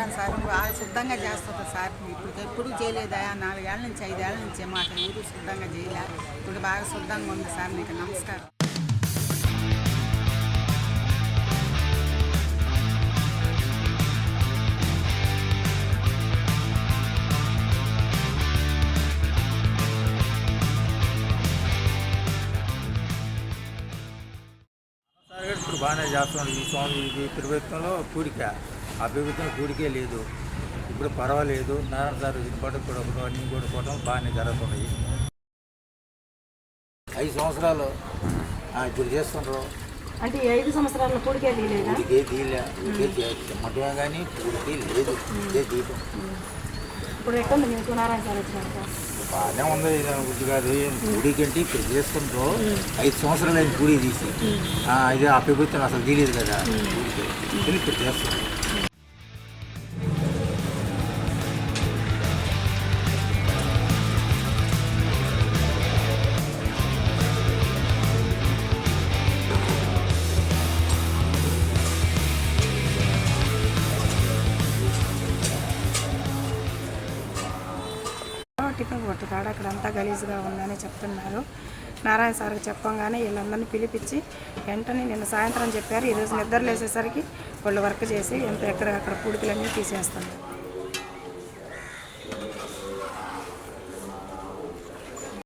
చేస్తాను సార్, బాగా శుద్ధంగా చేస్తుంది సార్. ఇప్పుడు ఎప్పుడు చేయలేదా, 4 ఏళ్ళ నుంచి 5 ఏళ్ళ నుంచి మాకు ఊరు శుద్ధంగా చేయలే. ఇప్పుడు బాగా శుద్ధంగా ఉంది సార్. మీకు నమస్కారం. ఇప్పుడు బాగానే చేస్తున్నాడు. ఈ స్వామి ఇది ప్రభుత్వంలో కూడిక, ఆ ప్రభుత్వం కూడికే లేదు. ఇప్పుడు పర్వాలేదు. నారాయణ సార్ ఇంకోటి కూడా అన్నీ కొనుక్కోవడం బాగానే జరుగుతున్నాయి. 5 సంవత్సరాలు ఇప్పుడు చేస్తుండ్రు. అంటే 5 సంవత్సరాల కూడికే తీయలేదు. కూడికే తీయలే, చెమ్మటమే కానీ కూడికే లేదు. ఇదే దీపం. ఇప్పుడు ఎట్టుంది మీకు నారాయణ సార్ వచ్చినాక? బాగానే ఉంది. గుడ్డు కాదు, గుడి కంటే ఇప్పుడు చేస్తుండ్రు. 5 సంవత్సరాలు అయింది గుడి తీసి. ఇదే ఆ ప్రభుత్వం అసలు తీయలేదు కదా, గుడికి ఇప్పుడు చేస్తుంది. టిఫిన్ కొట్టు కాడ అక్కడంతా గలీజ్గా ఉందని చెప్తున్నారు. నారాయణ సార్కి చెప్పంగానే వీళ్ళందరినీ పిలిపించి వెంటనే నిన్న సాయంత్రం చెప్పారు. ఈరోజు నిద్ర లేసేసరికి వాళ్ళు వర్క్ చేసి ఎక్కడెక్కడ పూడికలన్నీ తీసేస్తున్నారు.